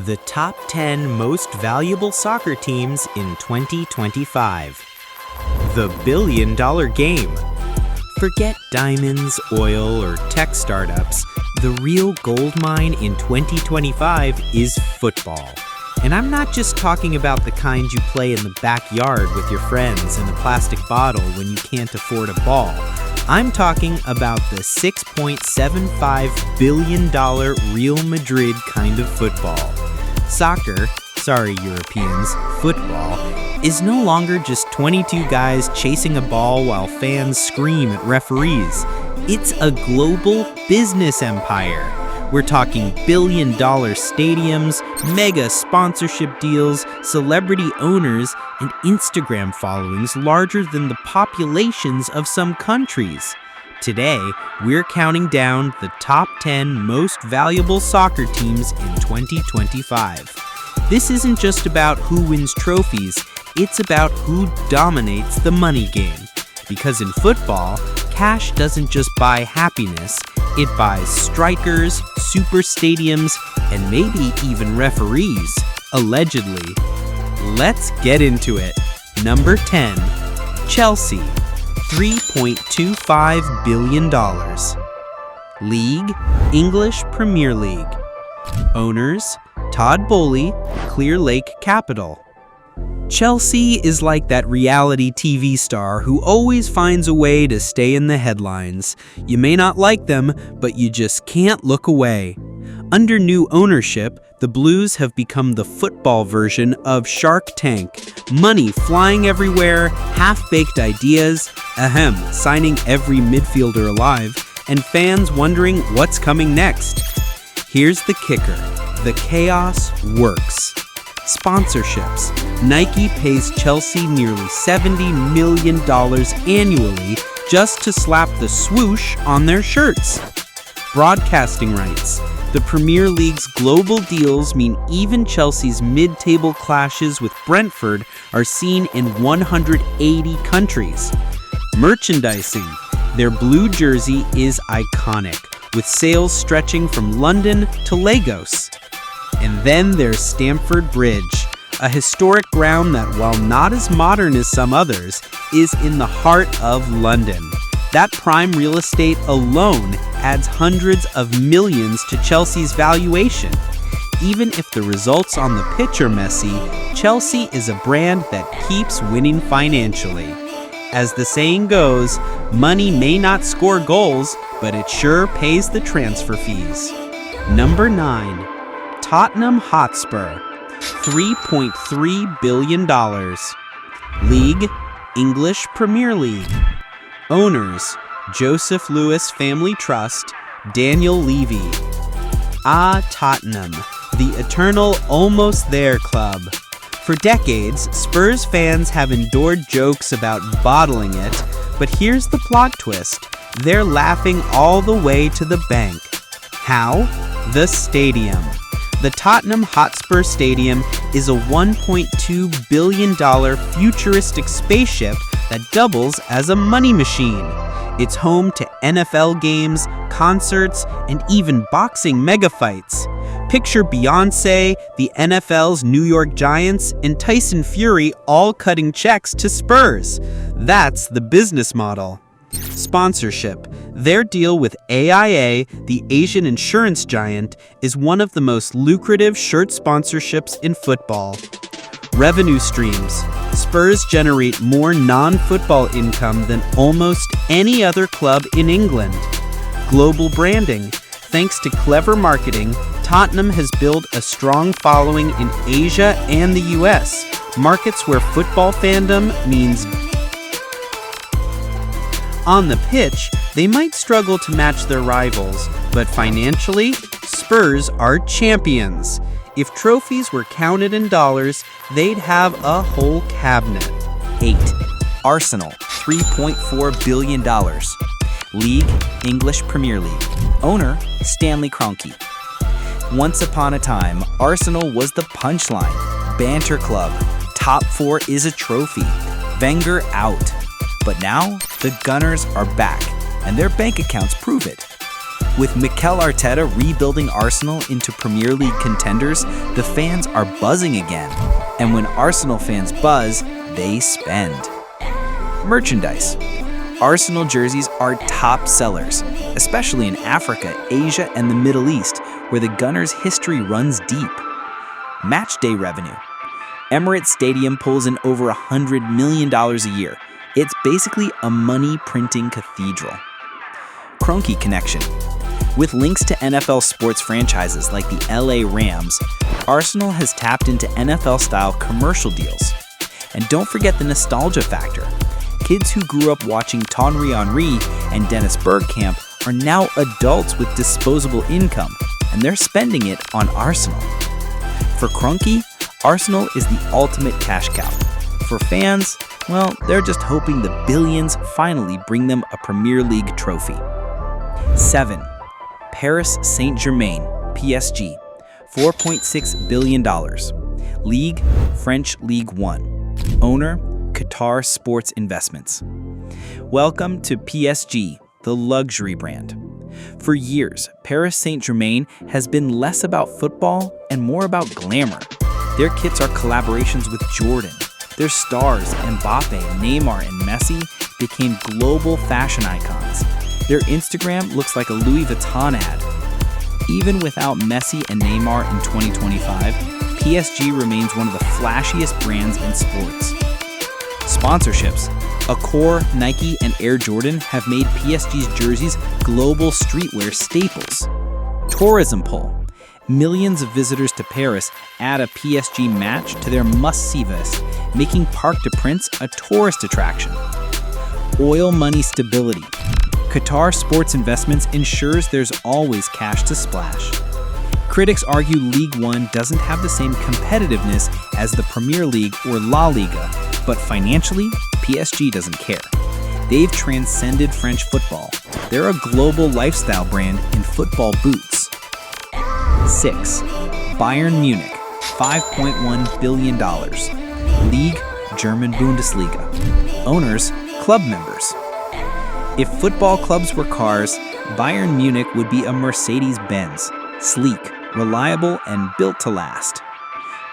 The top 10 most valuable soccer teams in 2025. The billion-dollar game. Forget diamonds, oil, or tech startups. The real gold mine in 2025 is football. And I'm not just talking about the kind you play in the backyard with your friends in a plastic bottle when you can't afford a ball. I'm talking about the $6.75 billion Real Madrid kind of football. Soccer, sorry Europeans, football, is no longer just 22 guys chasing a ball while fans scream at referees. It's a global business empire. We're talking billion-dollar stadiums, mega sponsorship deals, celebrity owners, and Instagram followings larger than the populations of some countries. Today, we're counting down the top 10 most valuable soccer teams in 2025. This isn't just about who wins trophies, it's about who dominates the money game. Because in football, cash doesn't just buy happiness, it buys strikers, super stadiums, and maybe even referees, allegedly. Let's get into it. Number 10, Chelsea, $3.25 billion. League, English Premier League. Owners, Todd Boehly, Clear Lake Capital. Chelsea is like that reality TV star who always finds a way to stay in the headlines. You may not like them, but you just can't look away. Under new ownership, the Blues have become the football version of Shark Tank. Money flying everywhere, half-baked ideas, signing every midfielder alive, and fans wondering what's coming next. Here's the kicker. The chaos works. Sponsorships. Nike pays Chelsea nearly $70 million annually just to slap the swoosh on their shirts. Broadcasting rights. The Premier League's global deals mean even Chelsea's mid-table clashes with Brentford are seen in 180 countries. Merchandising. Their blue jersey is iconic, with sales stretching from London to Lagos. And then there's Stamford Bridge, a historic ground that, while not as modern as some others, is in the heart of London. That prime real estate alone adds hundreds of millions to Chelsea's valuation. Even if the results on the pitch are messy, Chelsea is a brand that keeps winning financially. As the saying goes, money may not score goals, but it sure pays the transfer fees. Number 9. Tottenham Hotspur, $3.3 billion. League, English Premier League. Owners, Joseph Lewis Family Trust, Daniel Levy. Tottenham, the eternal almost there club. For decades, Spurs fans have endured jokes about bottling it, but here's the plot twist. They're laughing all the way to the bank. How? The stadium. The Tottenham Hotspur Stadium is a $1.2 billion futuristic spaceship that doubles as a money machine. It's home to NFL games, concerts, and even boxing megafights. Picture Beyoncé, the NFL's New York Giants, and Tyson Fury all cutting checks to Spurs. That's the business model. Sponsorship. Their deal with AIA, the Asian insurance giant, is one of the most lucrative shirt sponsorships in football. Revenue streams. Spurs generate more non-football income than almost any other club in England. Global branding. Thanks to clever marketing, Tottenham has built a strong following in Asia and the US, markets where football fandom means. On the pitch, they might struggle to match their rivals, but financially, Spurs are champions. If trophies were counted in dollars, they'd have a whole cabinet. 8. Arsenal, $3.4 billion. League, English Premier League. Owner, Stanley Kroenke. Once upon a time, Arsenal was the punchline. Banter club. Top 4 is a trophy. Wenger out. But now, the Gunners are back, and their bank accounts prove it. With Mikel Arteta rebuilding Arsenal into Premier League contenders, the fans are buzzing again. And when Arsenal fans buzz, they spend. Merchandise. Arsenal jerseys are top sellers, especially in Africa, Asia, and the Middle East, where the Gunners' history runs deep. Match day revenue. Emirates Stadium pulls in over $100 million a year. It's basically a money-printing cathedral. Kroenke connection. With links to NFL sports franchises like the LA Rams, Arsenal has tapped into NFL-style commercial deals. And don't forget the nostalgia factor. Kids who grew up watching Thierry Henry and Dennis Bergkamp are now adults with disposable income, and they're spending it on Arsenal. For Kroenke, Arsenal is the ultimate cash cow. For fans, well, they're just hoping the billions finally bring them a Premier League trophy. 7. Paris Saint-Germain, PSG, $4.6 billion. League, French Ligue 1. Owner, Qatar Sports Investments. Welcome to PSG, the luxury brand. For years, Paris Saint-Germain has been less about football and more about glamour. Their kits are collaborations with Jordan. Their stars, Mbappe, Neymar, and Messi, became global fashion icons. Their Instagram looks like a Louis Vuitton ad. Even without Messi and Neymar in 2025, PSG remains one of the flashiest brands in sports. Sponsorships. Accor, Nike, and Air Jordan have made PSG's jerseys global streetwear staples. Tourism pull. Millions of visitors to Paris add a PSG match to their must-see list, making Parc des Princes a tourist attraction. Oil money stability. Qatar Sports Investments ensures there's always cash to splash. Critics argue Ligue 1 doesn't have the same competitiveness as the Premier League or La Liga, but financially, PSG doesn't care. They've transcended French football. They're a global lifestyle brand in football boots. 6. Bayern Munich, $5.1 billion. League, German Bundesliga. Owners, club members. If football clubs were cars, Bayern Munich would be a Mercedes-Benz, sleek, reliable, and built to last.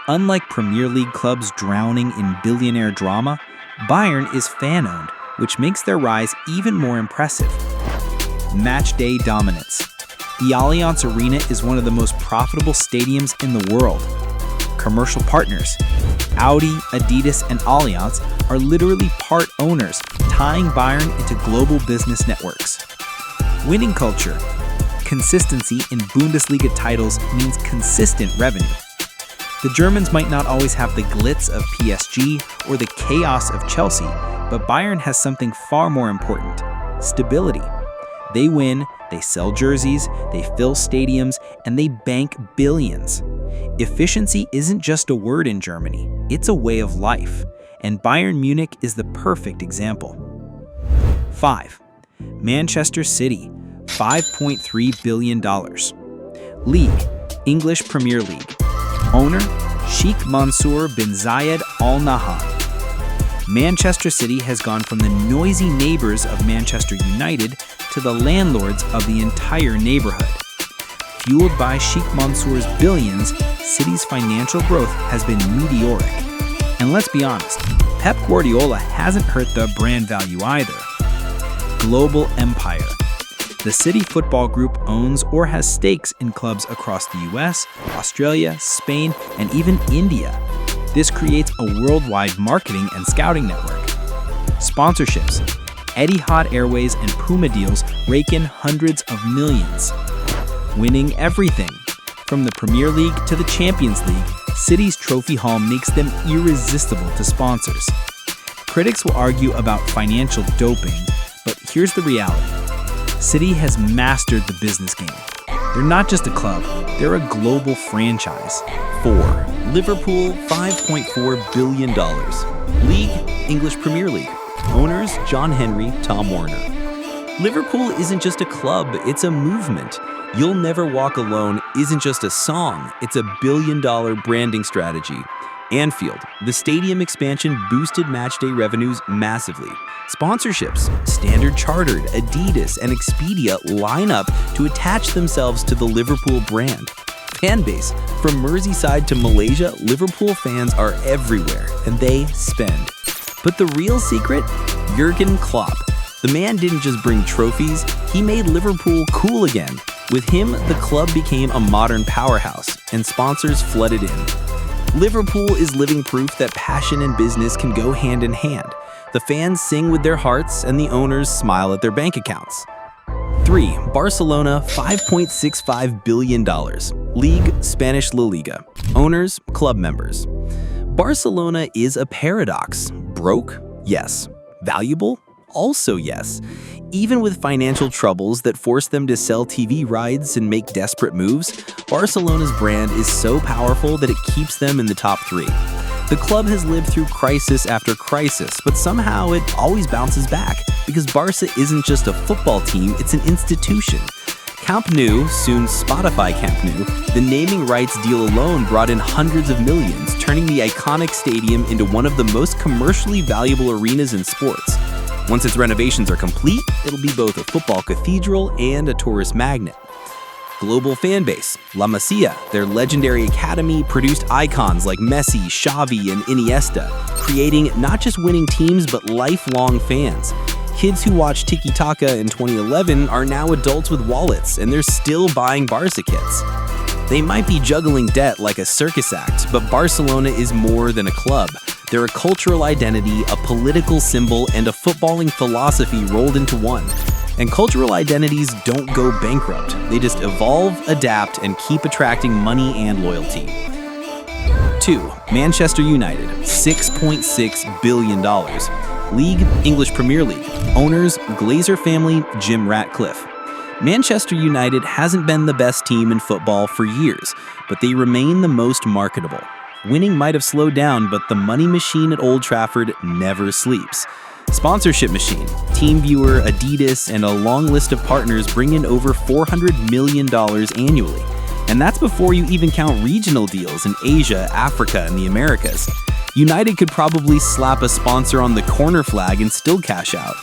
Unlike Premier League clubs drowning in billionaire drama, Bayern is fan-owned, which makes their rise even more impressive. Match day dominance. The Allianz Arena is one of the most profitable stadiums in the world. Commercial partners. Audi, Adidas, and Allianz are literally part owners, tying Bayern into global business networks. Winning culture. Consistency in Bundesliga titles means consistent revenue. The Germans might not always have the glitz of PSG or the chaos of Chelsea, but Bayern has something far more important: stability. They win, they sell jerseys, they fill stadiums, and they bank billions. Efficiency isn't just a word in Germany, it's a way of life, and Bayern Munich is the perfect example. 5. Manchester City, $5.3 billion. League, English Premier League. Owner, Sheikh Mansour bin Zayed Al Nahyan. Manchester City has gone from the noisy neighbors of Manchester United to the landlords of the entire neighborhood. Fueled by Sheikh Mansour's billions, City's financial growth has been meteoric. And let's be honest, Pep Guardiola hasn't hurt the brand value either. Global empire. The City Football Group owns or has stakes in clubs across the US, Australia, Spain, and even India. This creates a worldwide marketing and scouting network. Sponsorships. Etihad Airways and Puma deals rake in hundreds of millions. Winning everything. From the Premier League to the Champions League, City's trophy haul makes them irresistible to sponsors. Critics will argue about financial doping, but here's the reality. City has mastered the business game. They're not just a club, they're a global franchise. 4. Liverpool, $5.4 billion. League, English Premier League. Owners, John Henry, Tom Warner. Liverpool isn't just a club, it's a movement. You'll Never Walk Alone isn't just a song, it's a billion-dollar branding strategy. Anfield, the stadium expansion boosted matchday revenues massively. Sponsorships, Standard Chartered, Adidas, and Expedia line up to attach themselves to the Liverpool brand. Fan base, from Merseyside to Malaysia, Liverpool fans are everywhere, and they spend. But the real secret? Jurgen Klopp. The man didn't just bring trophies, he made Liverpool cool again. With him, the club became a modern powerhouse, and sponsors flooded in. Liverpool is living proof that passion and business can go hand in hand. The fans sing with their hearts, and the owners smile at their bank accounts. 3. Barcelona, $5.65 billion. League, Spanish La Liga. Owners, club members. Barcelona is a paradox. Broke? Yes. Valuable? Also yes. Even with financial troubles that force them to sell TV rights and make desperate moves, Barcelona's brand is so powerful that it keeps them in the top 3. The club has lived through crisis after crisis, but somehow it always bounces back, because Barca isn't just a football team, it's an institution. Camp Nou, soon Spotify Camp Nou, the naming rights deal alone brought in hundreds of millions, turning the iconic stadium into one of the most commercially valuable arenas in sports. Once its renovations are complete, it'll be both a football cathedral and a tourist magnet. Global fan base, La Masia, their legendary academy, produced icons like Messi, Xavi, and Iniesta, creating not just winning teams but lifelong fans. Kids who watched Tiki Taka in 2011 are now adults with wallets, and they're still buying Barca kits. They might be juggling debt like a circus act, but Barcelona is more than a club. They're a cultural identity, a political symbol, and a footballing philosophy rolled into one. And cultural identities don't go bankrupt. They just evolve, adapt, and keep attracting money and loyalty. 2. Manchester United, $6.6 billion. League, English Premier League. Owners, Glazer family, Jim Ratcliffe. Manchester United hasn't been the best team in football for years, but they remain the most marketable. Winning might have slowed down, but the money machine at Old Trafford never sleeps. Sponsorship machine, TeamViewer, Adidas, and a long list of partners bring in over $400 million annually. And that's before you even count regional deals in Asia, Africa, and the Americas. United could probably slap a sponsor on the corner flag and still cash out.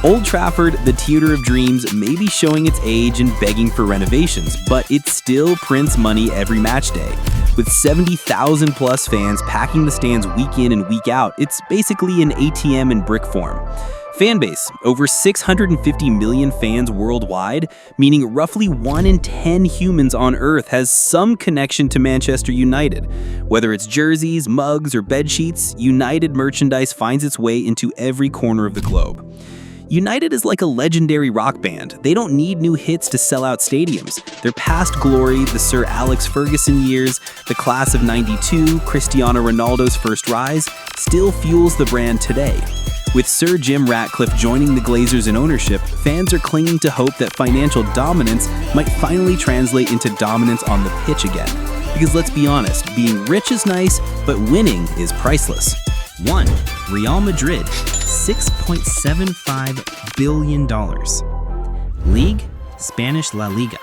Old Trafford, the theater of dreams, may be showing its age and begging for renovations, but it still prints money every match day. With 70,000 plus fans packing the stands week in and week out, it's basically an ATM in brick form. Fanbase, over 650 million fans worldwide, meaning roughly 1 in 10 humans on Earth has some connection to Manchester United. Whether it's jerseys, mugs, or bedsheets, United merchandise finds its way into every corner of the globe. United is like a legendary rock band. They don't need new hits to sell out stadiums. Their past glory, the Sir Alex Ferguson years, the class of '92, Cristiano Ronaldo's first rise, still fuels the brand today. With Sir Jim Ratcliffe joining the Glazers in ownership, fans are clinging to hope that financial dominance might finally translate into dominance on the pitch again. Because let's be honest, being rich is nice, but winning is priceless. 1. Real Madrid, $6.75 billion. League, Spanish La Liga.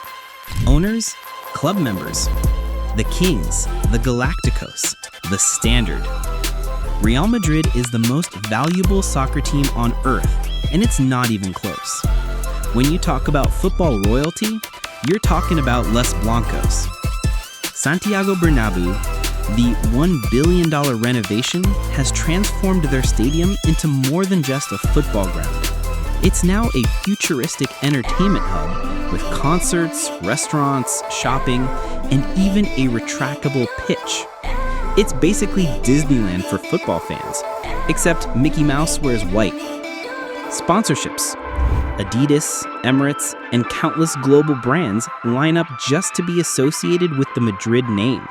Owners, club members. The Kings, the Galacticos, the Standard. Real Madrid is the most valuable soccer team on earth, and it's not even close. When you talk about football royalty, you're talking about Los Blancos. Santiago Bernabéu, the $1 billion renovation, has transformed their stadium into more than just a football ground. It's now a futuristic entertainment hub with concerts, restaurants, shopping, and even a retractable pitch. It's basically Disneyland for football fans, except Mickey Mouse wears white. Sponsorships. Adidas, Emirates, and countless global brands line up just to be associated with the Madrid name,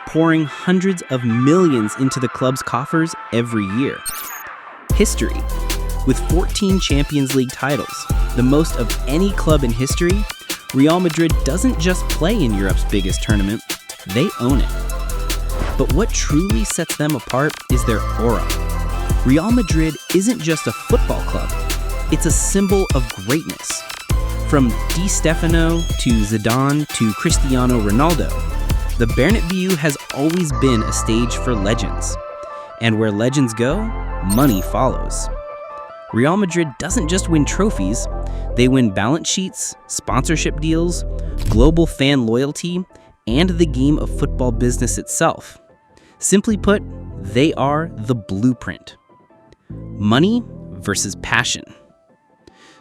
pouring hundreds of millions into the club's coffers every year. History. With 14 Champions League titles, the most of any club in history, Real Madrid doesn't just play in Europe's biggest tournament, they own it. But what truly sets them apart is their aura. Real Madrid isn't just a football club, it's a symbol of greatness. From Di Stefano to Zidane to Cristiano Ronaldo, The Bernabeu has always been a stage for legends. And where legends go, money follows. Real Madrid doesn't just win trophies, they win balance sheets, sponsorship deals, global fan loyalty, and the game of football business itself. Simply put, they are the blueprint. Money versus passion.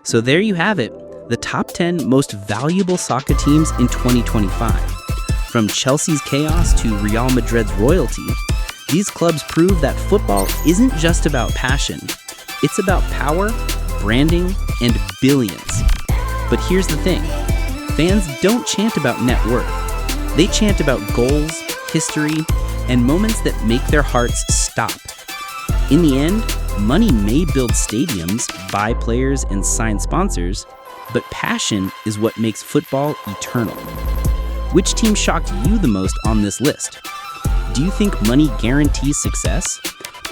So there you have it, the top 10 most valuable soccer teams in 2025. From Chelsea's chaos to Real Madrid's royalty, these clubs prove that football isn't just about passion. It's about power, branding, and billions. But here's the thing, fans don't chant about net worth. They chant about goals, history, and moments that make their hearts stop. In the end, money may build stadiums, buy players, and sign sponsors, but passion is what makes football eternal. Which team shocked you the most on this list? Do you think money guarantees success?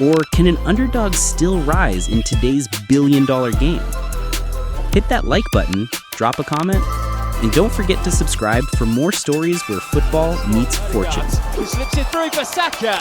Or can an underdog still rise in today's billion-dollar game? Hit that like button, drop a comment, and don't forget to subscribe for more stories where football meets fortune. Who slips it through for Saka?